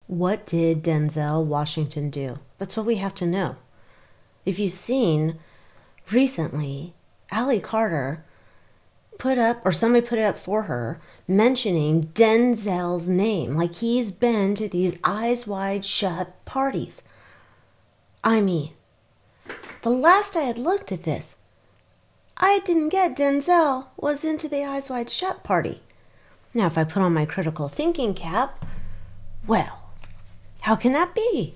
What did Denzel Washington do? That's what we have to know. If you've seen recently, Allie Carter put up, or somebody put it up for her, mentioning Denzel's name, like he's been to these eyes wide shut parties. I mean, the last I had looked at this, I didn't get Denzel was into the eyes wide shut party. Now, if I put on my critical thinking cap, well, how can that be?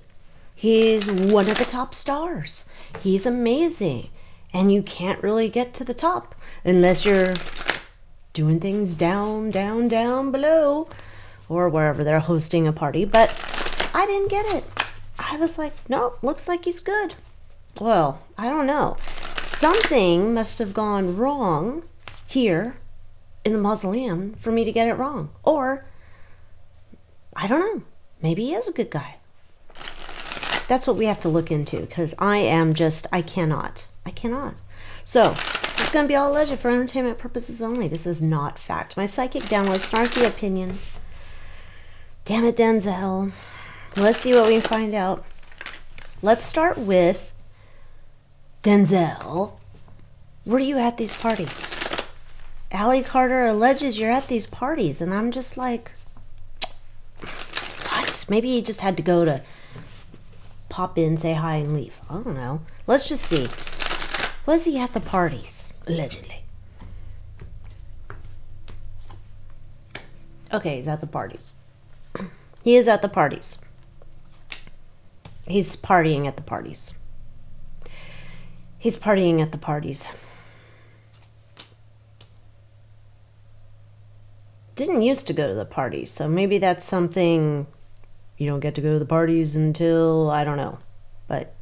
He's one of the top stars. He's amazing. And you can't really get to the top unless you're doing things down, down, down below, or wherever they're hosting a party. But I didn't get it. I was like, no, looks like he's good. Well, I don't know. Something must have gone wrong here in the mausoleum for me to get it wrong. Or, I don't know. Maybe he is a good guy. That's what we have to look into, because I cannot. So, it's going to be all alleged for entertainment purposes only. This is not fact. My psychic downloads, snarky opinions. Damn it, Denzel. Let's see what we can find out. Let's start with Denzel. Were you at these parties? Allie Carter alleges you're at these parties, and I'm just like, what? Maybe he just had to go to pop in, say hi, and leave. I don't know. Let's just see. Was he at the parties? Allegedly. Okay, he's at the parties. He is at the parties. He's partying at the parties. He's partying at the parties. Didn't used to go to the parties, so maybe that's something you don't get to go to the parties until, I don't know. But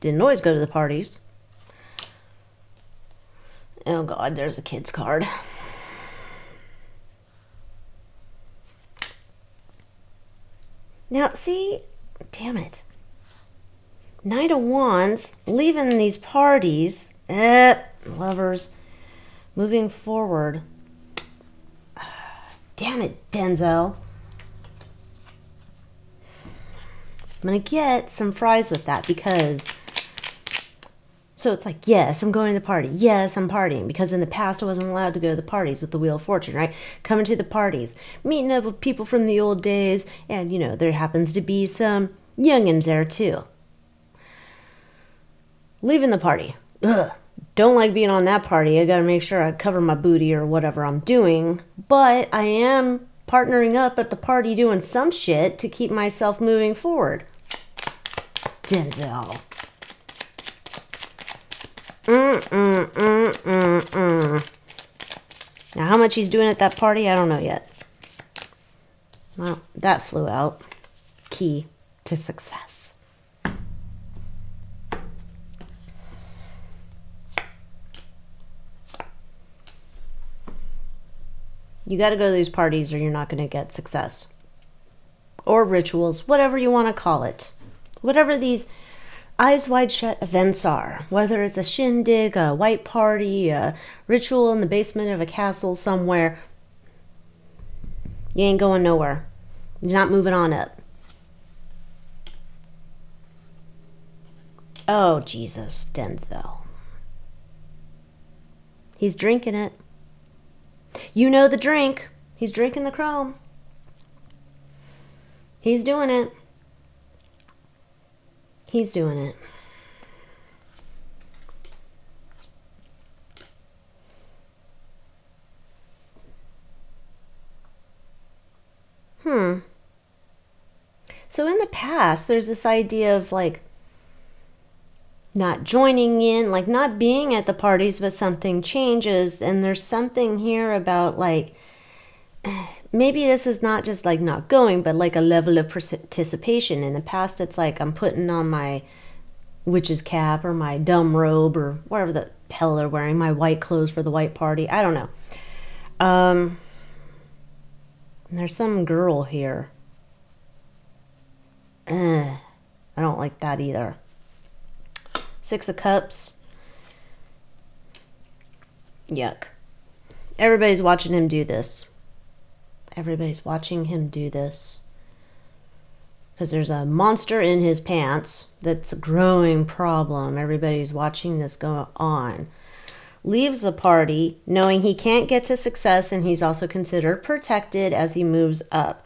didn't always go to the parties. Oh God, there's a kid's card. Now, see, damn it. Knight of Wands, leaving these parties, lovers, moving forward. Damn it, Denzel. I'm going to get some fries with that because... So it's like, yes, I'm going to the party. Yes, I'm partying. Because in the past, I wasn't allowed to go to the parties with the Wheel of Fortune, right? Coming to the parties. Meeting up with people from the old days. And, you know, there happens to be some youngins there, too. Leaving the party. Ugh. Don't like being on that party. I gotta make sure I cover my booty or whatever I'm doing. But I am partnering up at the party doing some shit to keep myself moving forward. Denzel. Now, how much he's doing at that party, I don't know yet. Well, that flew out. Key to success. You got to go to these parties or you're not going to get success. Or rituals, whatever you want to call it. Whatever these eyes wide shut events are. Whether it's a shindig, a white party, a ritual in the basement of a castle somewhere. You ain't going nowhere. You're not moving on up. Oh, Jesus, Denzel. He's drinking it. You know the drink. He's drinking the chrome. He's doing it. He's doing it. So in the past, there's this idea of like not joining in, like not being at the parties, but something changes. And there's something here about like, maybe this is not just like not going, but like a level of participation. In the past, it's like I'm putting on my witch's cap or my dumb robe or whatever the hell they're wearing, my white clothes for the white party. I don't know. And there's some girl here. I don't like that either. Six of Cups. Yuck. Everybody's watching him do this. Everybody's watching him do this. because there's a monster in his pants that's a growing problem. Everybody's watching this go on. Leaves the party knowing he can't get to success, and he's also considered protected as he moves up.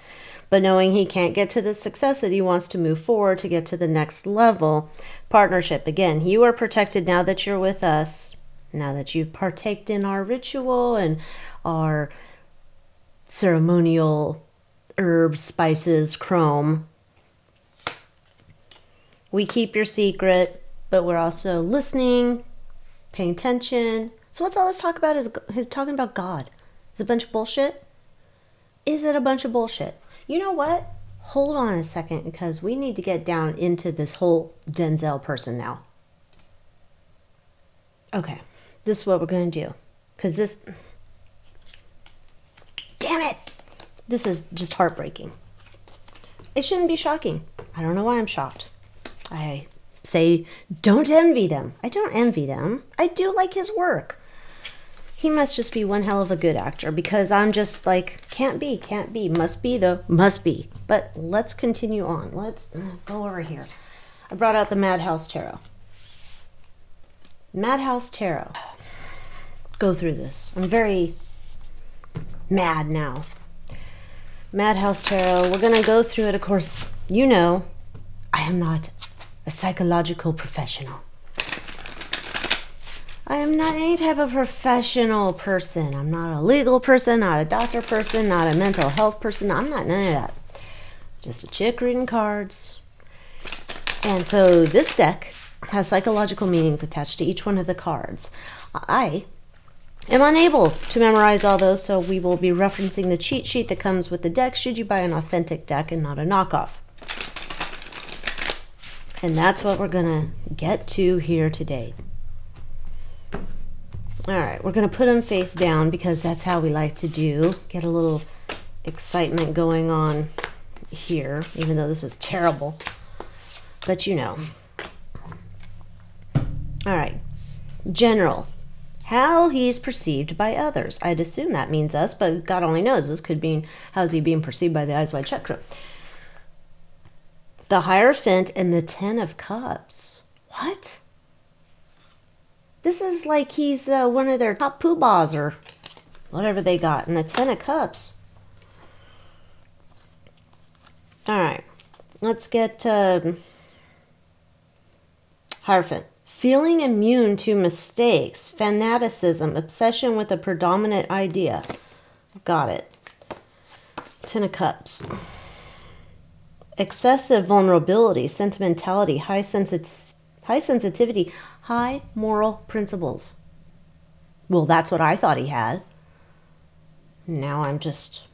But knowing he can't get to the success that he wants to move forward to get to the next level. Partnership. Again, you are protected now that you're with us. Now that you've partaked in our ritual and our ceremonial herbs, spices, chrome. We keep your secret, but we're also listening, paying attention. So what's all this talk about? He's talking about God. Is it a bunch of bullshit? Is it a bunch of bullshit? You know what? Hold on a second, because we need to get down into this whole Denzel person now. Okay, this is what we're going to do. Because this... Damn it! This is just heartbreaking. It shouldn't be shocking. I don't know why I'm shocked. I say, don't envy them. I don't envy them. I do like his work. He must just be one hell of a good actor, because I'm just like, can't be, must be though, must be. But let's continue on. Let's go over here. I brought out the Madhouse Tarot. Madhouse Tarot. Go through this. I'm very mad now. Madhouse Tarot. We're going to go through it. Of course, you know, I am not a psychological professional. I am not any type of professional person. I'm not a legal person, not a doctor person, not a mental health person. I'm not none of that. Just a chick reading cards. And so this deck has psychological meanings attached to each one of the cards. I am unable to memorize all those, so we will be referencing the cheat sheet that comes with the deck should you buy an authentic deck and not a knockoff. And that's what we're going to get to here today. All right, we're going to put them face down because that's how we like to do. Get a little excitement going on here, even though this is terrible. But you know. All right. General. How he's perceived by others. I'd assume that means us, but God only knows. This could mean how's he being perceived by the Eyes Wide Shut crew. The Hierophant and the Ten of Cups. What? This is like he's one of their top poobahs or whatever they got. And the Ten of Cups. All right. Let's get Hierophant. Feeling immune to mistakes, fanaticism, obsession with a predominant idea. Got it. Ten of Cups. Excessive vulnerability, sentimentality, high sensitivity, high moral principles. Well, that's what I thought he had. Now I'm just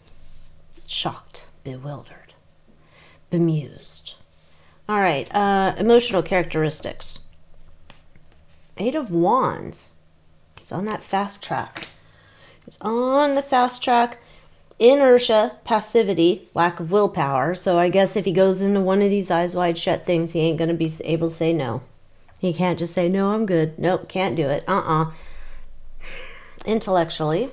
shocked, bewildered, bemused. All right, emotional characteristics. Eight of Wands. He's on that fast track. He's on the fast track. Inertia, passivity, lack of willpower. So I guess if he goes into one of these Eyes Wide Shut things, he ain't going to be able to say no. He can't just say, no, I'm good. Nope, can't do it. Intellectually,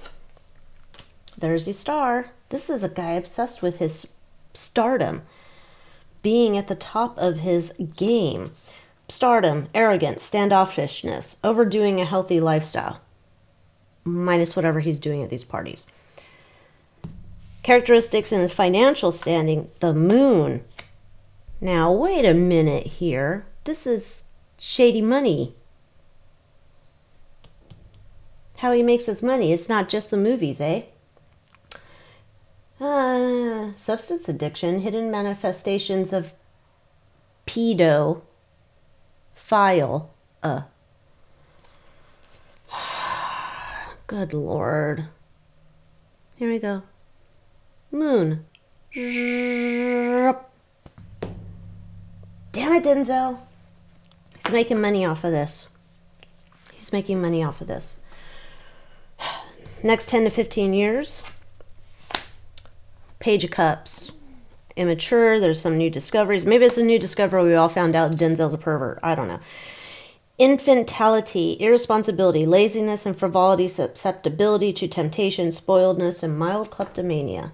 there's the Star. This is a guy obsessed with his stardom, being at the top of his game. Stardom, arrogance, standoffishness, overdoing a healthy lifestyle, minus whatever he's doing at these parties. Characteristics in his financial standing, the Moon. Now, wait a minute here. This is shady money. How he makes his money. It's not just the movies, eh? Substance addiction, hidden manifestations of pedophile. Good Lord. Here we go. Moon. Damn it, Denzel. He's making money off of this. He's making money off of this. Next 10 to 15 years. Page of Cups. Immature. There's some new discoveries. Maybe it's a new discovery. We all found out Denzel's a pervert. I don't know. Infantility, irresponsibility, laziness and frivolity, susceptibility to temptation, spoiledness, and mild kleptomania.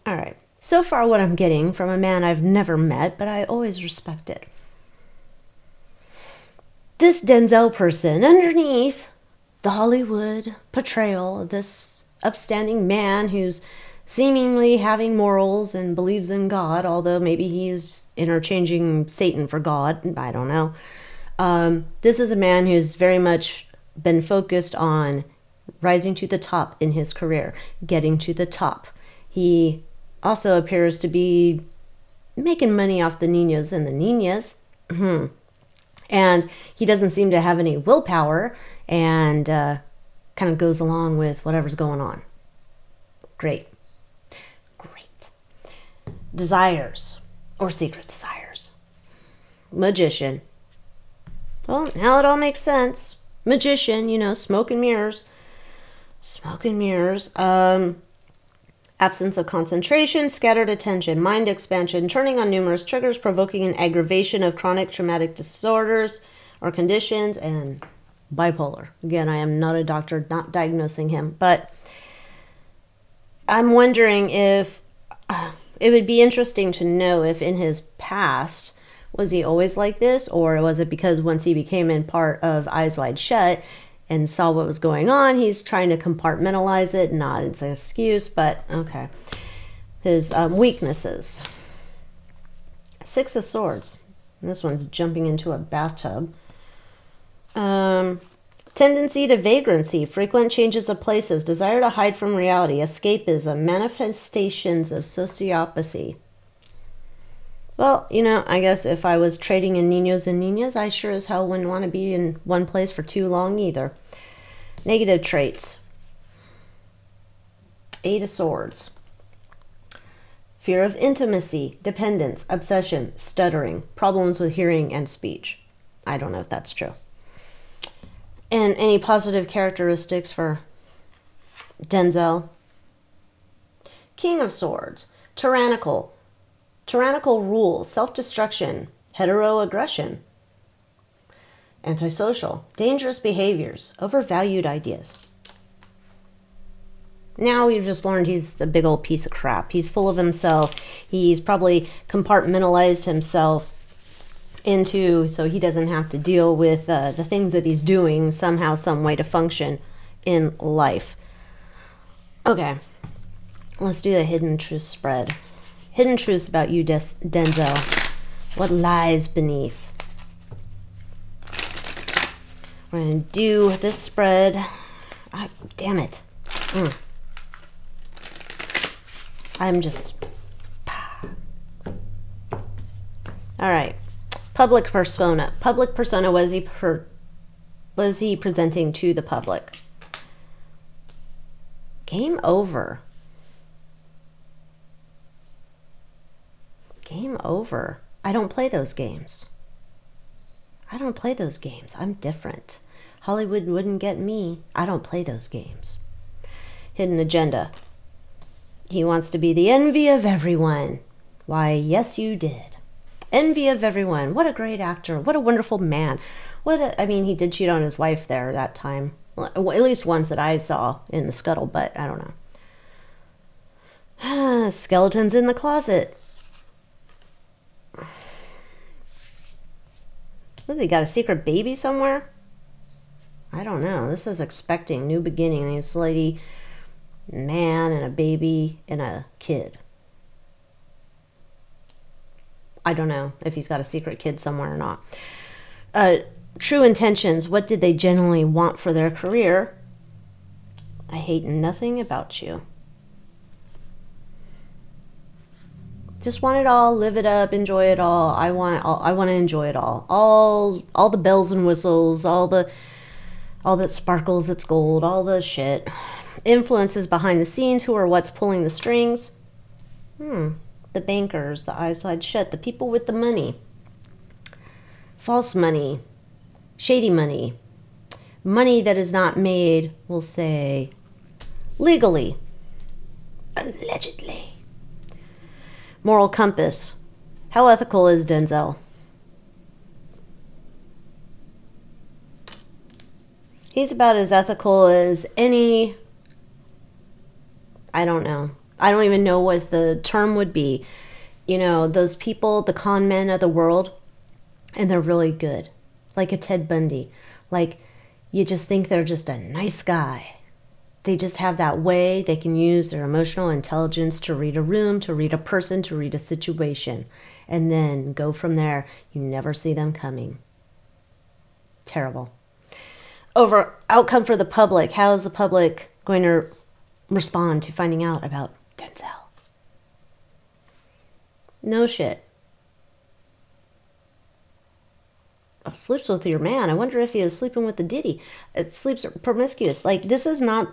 All right. So far what I'm getting from a man I've never met, but I always respected. This Denzel person, underneath the Hollywood portrayal of this upstanding man who's seemingly having morals and believes in God, although maybe he's interchanging Satan for God, I don't know. This is a man who's very much been focused on rising to the top in his career, getting to the top. He also appears to be making money off the niños and the niñas. And he doesn't seem to have any willpower and kind of goes along with whatever's going on. Great. Great. Desires or secret desires. Magician. Well, now it all makes sense. Magician, you know, smoke and mirrors. Smoke and mirrors. Absence of concentration, scattered attention, mind expansion, turning on numerous triggers, provoking an aggravation of chronic traumatic disorders or conditions, and bipolar. Again, I am not a doctor, not diagnosing him, but I'm wondering if it would be interesting to know if in his past, was he always like this, or was it because once he became in part of Eyes Wide Shut and saw what was going on, he's trying to compartmentalize it? Not it's an excuse, but okay. His weaknesses. 6 of Swords. This one's jumping into a bathtub. Tendency to vagrancy, frequent changes of places, desire to hide from reality, escapism, manifestations of sociopathy. Well, you know, I guess if I was trading in niños and niñas, I sure as hell wouldn't want to be in one place for too long either. Negative traits. 8 of Swords. Fear of intimacy, dependence, obsession, stuttering, problems with hearing and speech. I don't know if that's true. And any positive characteristics for Denzel? King of Swords. Tyrannical. Tyrannical rule, self-destruction, heteroaggression, antisocial, dangerous behaviors, overvalued ideas. Now we've just learned he's a big old piece of crap. He's full of himself. He's probably compartmentalized himself into so he doesn't have to deal with the things that he's doing somehow, some way to function in life. Okay, let's do a hidden truth spread. Hidden truths about you, Denzel. What lies beneath? We're going to do this spread. Damn it. I'm just... All right. Public persona. Public persona, was he presenting to the public? Game over. Game over. I don't play those games. I don't play those games. I'm different. Hollywood wouldn't get me. I don't play those games. Hidden agenda. He wants to be the envy of everyone. Why, yes, you did. Envy of everyone. What a great actor. What a wonderful man. I mean, he did cheat on his wife there that time. Well, at least once that I saw in the scuttle, but I don't know. Skeletons in the closet. Has he got a secret baby somewhere? I don't know. This is expecting new beginning. This lady, man, and a baby and a kid. I don't know if he's got a secret kid somewhere or not. True intentions. What did they genuinely want for their career? I hate nothing about you. Just want it all, live it up, enjoy it all. I want to enjoy it all. All the bells and whistles, all that sparkles, it's gold, all the shit. Influences behind the scenes, who or what's pulling the strings? The bankers, the Eyes Wide Shut, the people with the money. False money, shady money. Money that is not made, we'll say, legally. Allegedly. Moral compass. How ethical is Denzel? He's about as ethical as any, I don't know, I don't even know what the term would be. You know, those people, the con men of the world, and they're really good. Like a Ted Bundy. Like, you just think they're just a nice guy. They just have that way. They can use their emotional intelligence to read a room, to read a person, to read a situation. And then go from there. You never see them coming. Terrible. Over outcome for the public. How is the public going to respond to finding out about Denzel? No shit. Oh, sleeps with your man. I wonder if he is sleeping with the Diddy. It sleeps promiscuous. Like, this is not...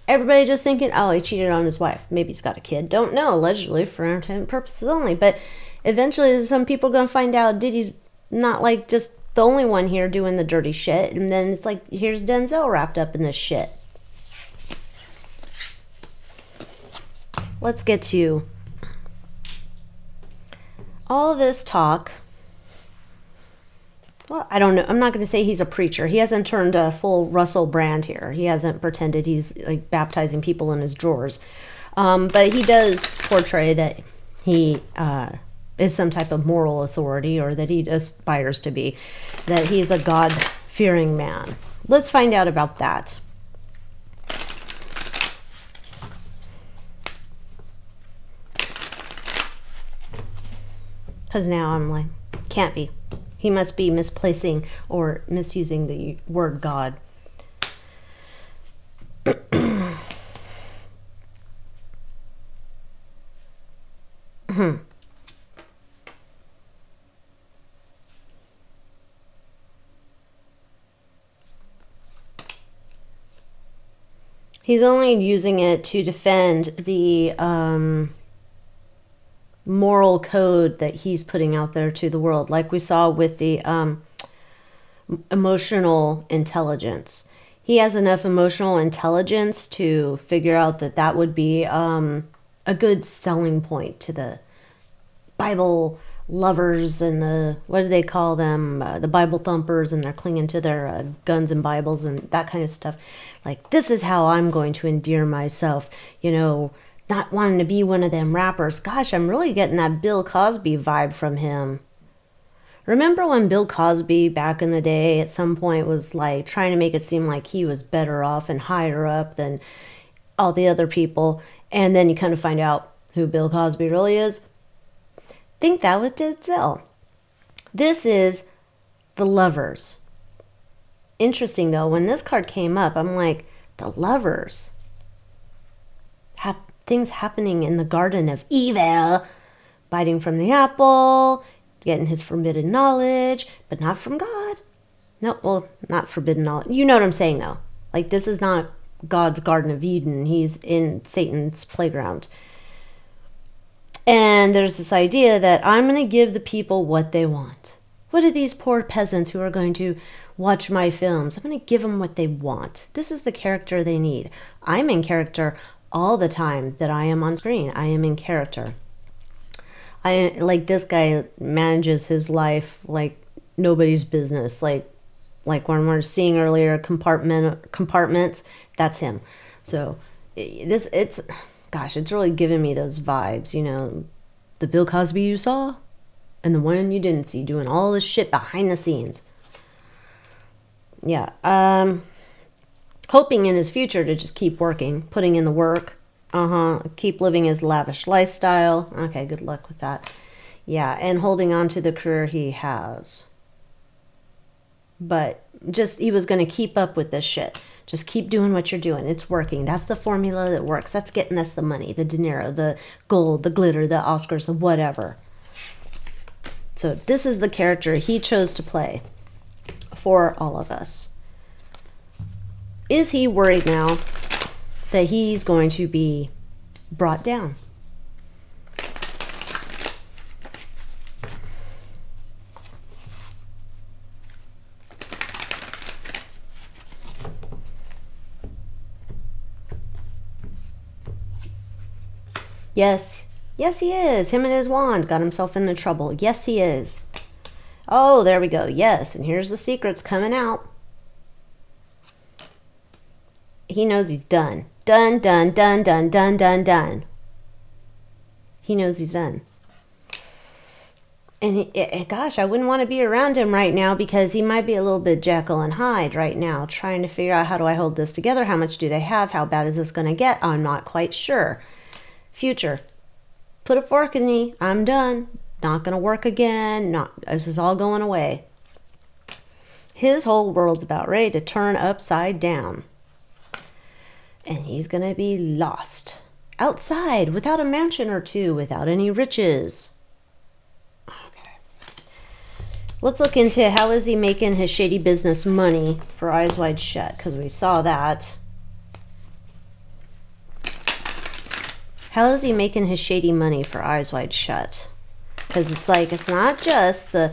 Everybody just thinking, oh, he cheated on his wife. Maybe he's got a kid. Don't know. Allegedly, for entertainment purposes only. But eventually, some people are going to find out Diddy's not, like, just the only one here doing the dirty shit. And then it's like, here's Denzel wrapped up in this shit. Let's get to all this talk. Well, I don't know. I'm not going to say he's a preacher. He hasn't turned a full Russell Brand here. He hasn't pretended he's like baptizing people in his drawers. But he does portray that he is some type of moral authority, or that he aspires to be, that he's a God-fearing man. Let's find out about that. Because now I'm like, can't be. He must be misplacing or misusing the word God. He's only using it to defend the moral code that he's putting out there to the world, like we saw with the emotional intelligence. He has enough emotional intelligence to figure out that that would be a good selling point to the Bible lovers and the, what do they call them, the Bible thumpers, and they're clinging to their guns and Bibles and that kind of stuff. Like, this is how I'm going to endear myself, you know, not wanting to be one of them rappers. Gosh, I'm really getting that Bill Cosby vibe from him. Remember when Bill Cosby back in the day at some point was like trying to make it seem like he was better off and higher up than all the other people, and then you kind of find out who Bill Cosby really is? Think that with Denzel. This is the lovers. Interesting though, when this card came up, I'm like, the lovers. Things happening in the Garden of Evil. Biting from the apple, getting his forbidden knowledge, but not from God. No, well, not forbidden knowledge. You know what I'm saying, though. Like, this is not God's Garden of Eden. He's in Satan's playground. And there's this idea that I'm going to give the people what they want. What are these poor peasants who are going to watch my films? I'm going to give them what they want. This is the character they need. I'm in character all the time that I am on screen. I am in character. Like, this guy manages his life like nobody's business. Like when we're seeing earlier compartments, that's him. So gosh, it's really giving me those vibes, you know, the Bill Cosby you saw and the one you didn't see, doing all this shit behind the scenes. Yeah. Hoping in his future to just keep working, putting in the work. Keep living his lavish lifestyle. Okay, good luck with that. Yeah, and holding on to the career he has. But just, he was going to keep up with this shit. Just keep doing what you're doing. It's working. That's the formula that works. That's getting us the money, the dinero, the gold, the glitter, the Oscars, the whatever. So this is the character he chose to play for all of us. Is he worried now that he's going to be brought down? Yes. Yes, he is. Him and his wand got himself into trouble. Yes, he is. Oh, there we go. Yes, and here's the secrets coming out. He knows he's done. Done, done, done, done, done, done, done. He knows he's done. And gosh, I wouldn't want to be around him right now because he might be a little bit Jekyll and Hyde right now, trying to figure out how do I hold this together? How much do they have? How bad is this going to get? I'm not quite sure. Future. Put a fork in me. I'm done. Not going to work again. This is all going away. His whole world's about ready to turn upside down. And he's going to be lost. Outside, without a mansion or two, without any riches. Let's look into how is he making his shady business money for Eyes Wide Shut, because we saw that. How is he making his shady money for Eyes Wide Shut? Because it's like, it's not just the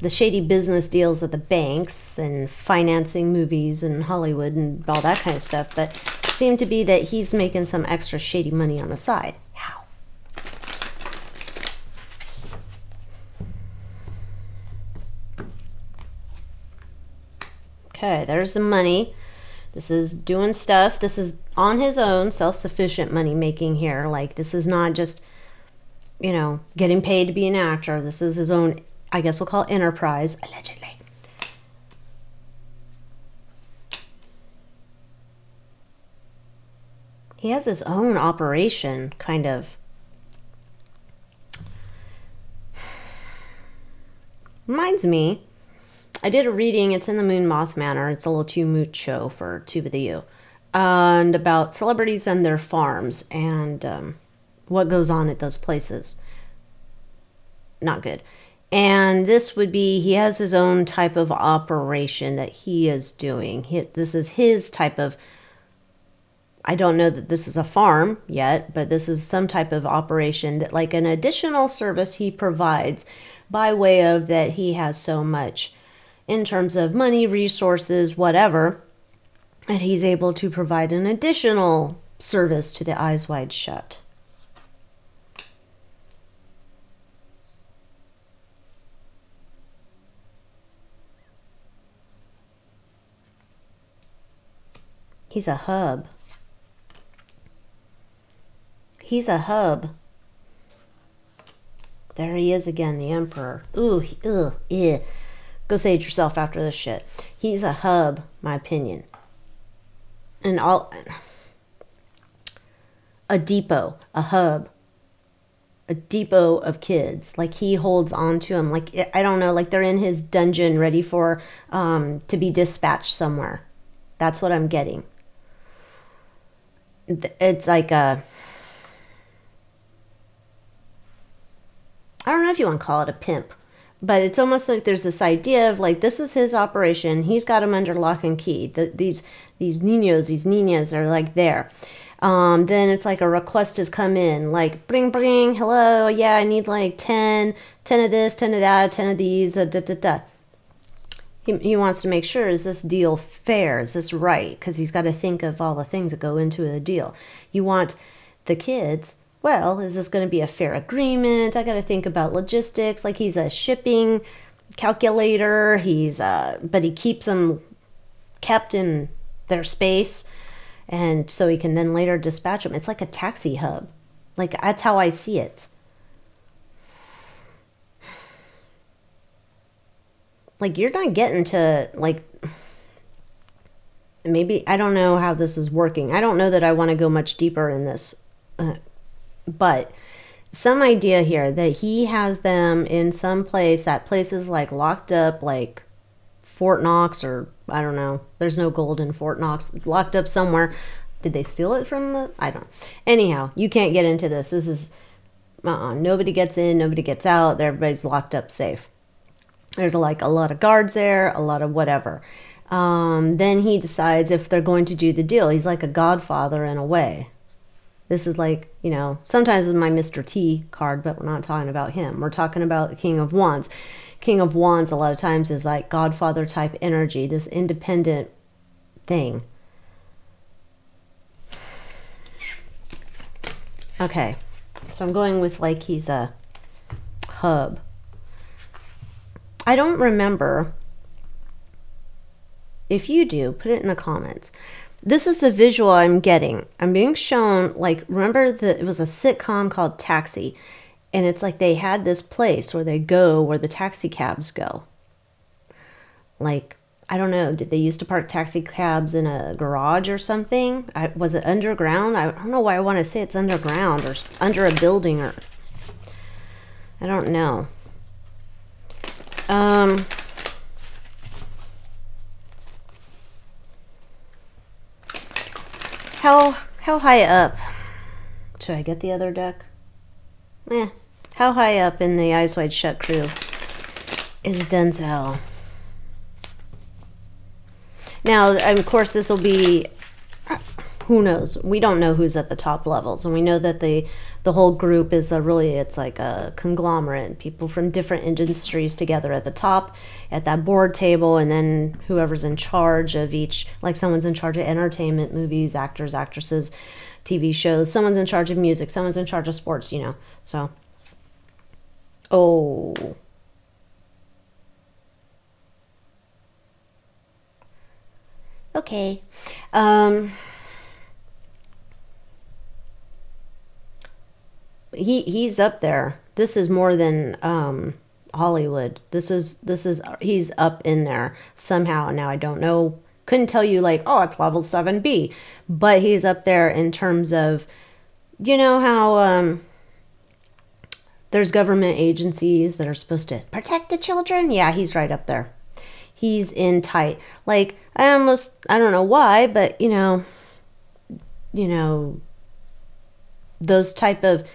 shady business deals at the banks and financing movies and Hollywood and all that kind of stuff, but it seemed to be that he's making some extra shady money on the side. How? Okay, there's the money. This is doing stuff. This is on his own, self-sufficient money making here. Like, this is not just, you know, getting paid to be an actor. This is his own, I guess we'll call it enterprise, allegedly. He has his own operation, kind of. Reminds me, I did a reading, it's in the Moth Manor, it's a little too mucho for Tube of the U, and about celebrities and their farms, and what goes on at those places. Not good. And this would be, he has his own type of operation that he is doing. This is his type of, I don't know that this is a farm yet, but this is some type of operation that, like, an additional service he provides by way of that he has so much in terms of money, resources, whatever, that he's able to provide an additional service to the Eyes Wide Shut. He's a hub. He's a hub. There he is again, the Emperor. Ooh, ugh, ew. Go say it yourself after this shit. He's a hub, my opinion. And a depot, a hub, a depot of kids. Like, he holds on to them. Like, I don't know, like they're in his dungeon ready for, to be dispatched somewhere. That's what I'm getting. It's like a, I don't know if you want to call it a pimp, but it's almost like there's this idea of, like, this is his operation. He's got them under lock and key. These niños, these niñas are, like, there. Then it's like a request has come in, like, bring, hello, yeah, I need, like, 10 of this, 10 of that, 10 of these, He wants to make sure, is this deal fair? Is this right? Because he's got to think of all the things that go into the deal. You want the kids, well, is this going to be a fair agreement? I got to think about logistics. Like, he's a shipping calculator. But he keeps them kept in their space, and so he can then later dispatch them. It's like a taxi hub. Like, that's how I see it. Like, you're not getting to, like, maybe, I don't know how this is working. I don't know that I want to go much deeper in this. But some idea here that he has them in some place. That place is, like, locked up, like Fort Knox, or I don't know. There's no gold in Fort Knox. Locked up somewhere. Did they steal it from the, I don't know. Anyhow, you can't get into this. This is, nobody gets in, nobody gets out. Everybody's locked up safe. There's, like, a lot of guards there, a lot of whatever. Then he decides if they're going to do the deal. He's like a godfather in a way. This is like, you know, sometimes it's my Mr. T card, but we're not talking about him. We're talking about the King of Wands. King of Wands a lot of times is like godfather type energy, this independent thing. Okay, so I'm going with, like, he's a hub. I don't remember. If you do, put it in the comments. This is the visual I'm getting. I'm being shown, like, remember that it was a sitcom called Taxi, and it's like they had this place where they go, where the taxi cabs go. Like, I don't know, did they used to park taxi cabs in a garage or something? Was it underground? I don't know why I want to say it's underground or under a building, or I don't know. How high up? Should I get the other deck? How high up in the Eyes Wide Shut crew is Denzel? Now, of course, this will be, who knows? We don't know who's at the top levels, and we know that the whole group is it's like a conglomerate, people from different industries together at the top, at that board table, and then whoever's in charge of each, like someone's in charge of entertainment, movies, actors, actresses, TV shows, someone's in charge of music, someone's in charge of sports, you know, so. Oh. Okay. He's up there. This is more than Hollywood. He's up in there somehow. Now I don't know, couldn't tell you like, oh, it's level 7B, but he's up there in terms of, you know how there's government agencies that are supposed to protect the children? Yeah, he's right up there. He's in tight. Like, I don't know why, but you know, those type of,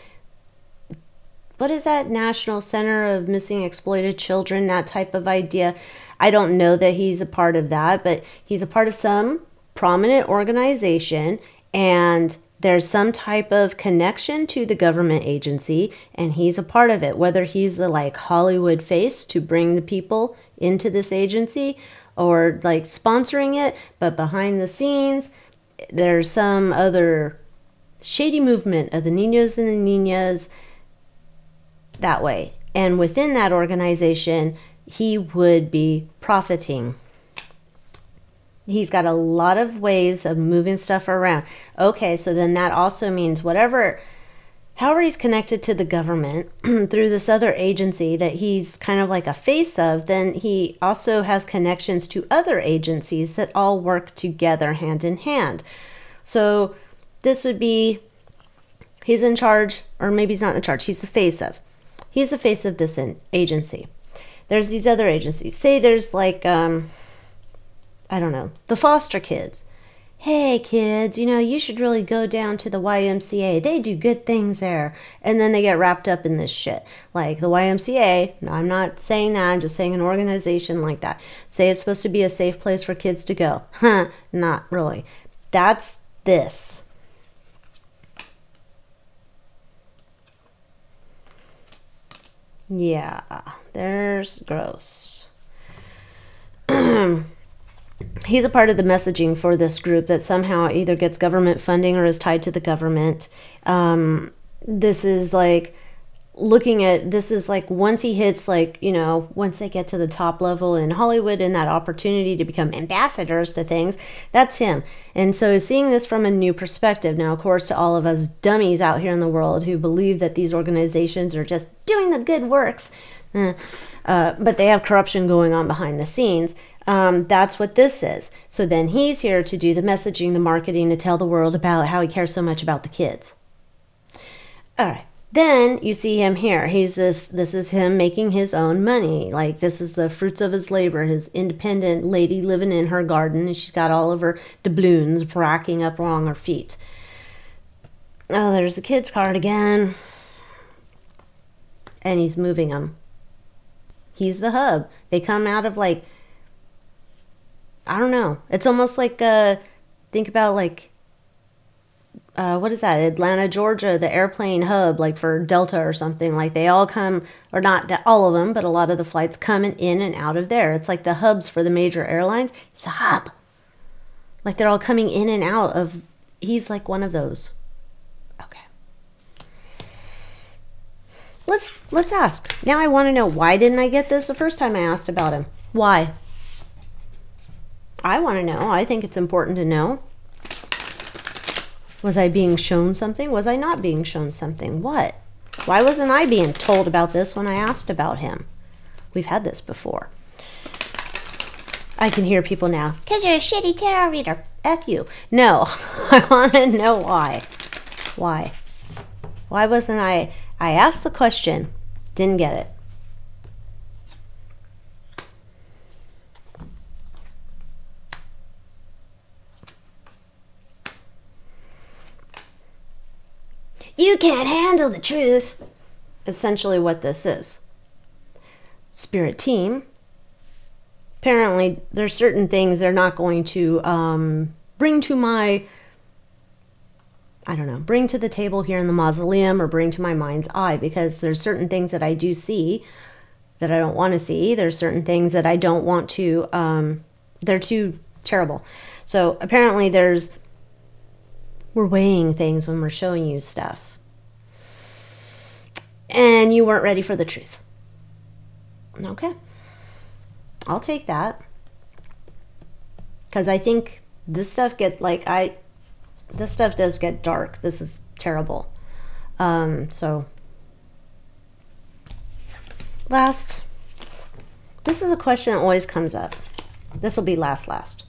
what is that? National Center of Missing Exploited Children, that type of idea. I don't know that he's a part of that, but he's a part of some prominent organization, and there's some type of connection to the government agency, and he's a part of it. Whether he's the like Hollywood face to bring the people into this agency or like sponsoring it, but behind the scenes, there's some other shady movement of the Niños and the Niñas that way. And within that organization, he would be profiting. He's got a lot of ways of moving stuff around. Okay, so then that also means however he's connected to the government through this other agency that he's kind of like a face of, then he also has connections to other agencies that all work together hand in hand. So this would be, he's in charge, or maybe he's not in charge, he's the face of. He's the face of this agency. There's these other agencies. Say there's like, I don't know, the foster kids. Hey kids, you know, you should really go down to the YMCA. They do good things there. And then they get wrapped up in this shit. Like the YMCA, no, I'm not saying that, I'm just saying an organization like that. Say it's supposed to be a safe place for kids to go. Huh, not really. That's this. Yeah, there's gross. He's a part of the messaging for this group that somehow either gets government funding or is tied to the government. This is like once he hits, like, you know, once they get to the top level in Hollywood and that opportunity to become ambassadors to things, that's him. And so seeing this from a new perspective. Now, of course, to all of us dummies out here in the world who believe that these organizations are just doing the good works, but they have corruption going on behind the scenes. That's what this is. So then he's here to do the messaging, the marketing, to tell the world about how he cares so much about the kids. All right. Then you see him here. This is him making his own money. Like, this is the fruits of his labor, his independent lady living in her garden, and she's got all of her doubloons racking up along her feet. Oh, there's the kids card again. And he's moving them. He's the hub. They come out of, like, I don't know. It's almost like, think about like, what is that? Atlanta, Georgia, the airplane hub, like for Delta or something. Like they all come, or not that all of them, but a lot of the flights coming in and out of there. It's like the hubs for the major airlines. It's a hub. Like they're all coming in and out of, he's like one of those. Okay. Let's ask. Now I want to know, why didn't I get this the first time I asked about him? Why? I want to know. I think it's important to know. Was I being shown something? Was I not being shown something? What? Why wasn't I being told about this when I asked about him? We've had this before. I can hear people now. Because you're a shitty tarot reader. F you. No. I want to know why. Why? Why wasn't I asked the question, didn't get it. You can't handle the truth. Essentially what this is. Spirit team. Apparently, there's certain things they're not going to bring to my, I don't know, bring to the table here in the mausoleum or bring to my mind's eye, because there's certain things that I do see that I don't want to see. There's certain things that I don't want to, they're too terrible. So apparently we're weighing things when we're showing you stuff. And you weren't ready for the truth. Okay. I'll take that. Because I think this stuff this stuff does get dark. This is terrible. So last, this is a question that always comes up. This will be last.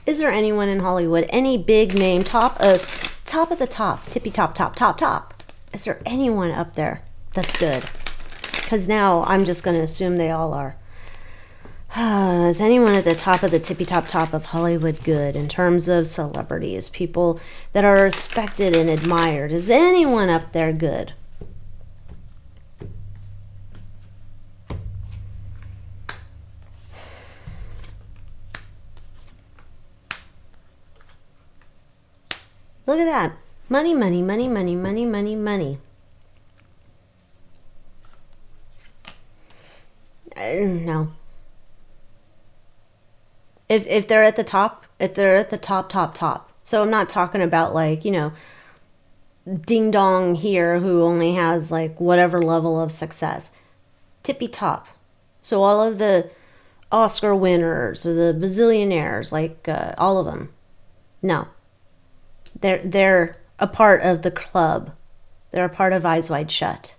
Is there anyone in Hollywood, any big name, top of the top, tippy top? Is there anyone up there that's good? Because now I'm just going to assume they all are. Is anyone at the top of the tippy top of Hollywood good in terms of celebrities, people that are respected and admired? Is anyone up there good? Look at that. Money. No. If they're at the top, top. So I'm not talking about like, you know, ding dong here who only has like whatever level of success. Tippy top. So all of the Oscar winners or the bazillionaires, like all of them. No. They're a part of the club. They're a part of Eyes Wide Shut.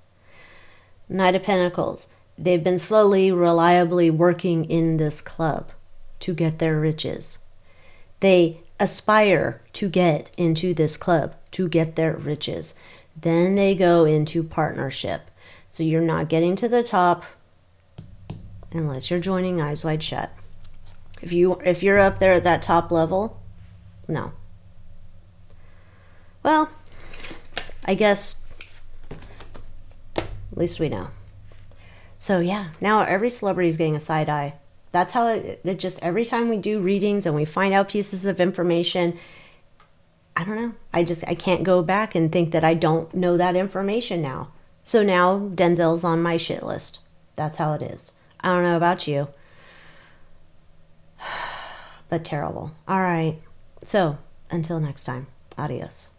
Knight of Pentacles. They've been slowly, reliably working in this club to get their riches. They aspire to get into this club to get their riches. Then they go into partnership. So you're not getting to the top unless you're joining Eyes Wide Shut. If you're up there at that top level, no. Well, I guess at least we know. So yeah, now every celebrity is getting a side eye. That's how it just, every time we do readings and we find out pieces of information, I don't know. I can't go back and think that I don't know that information now. So now Denzel's on my shit list. That's how it is. I don't know about you. But terrible. All right. So until next time, adios.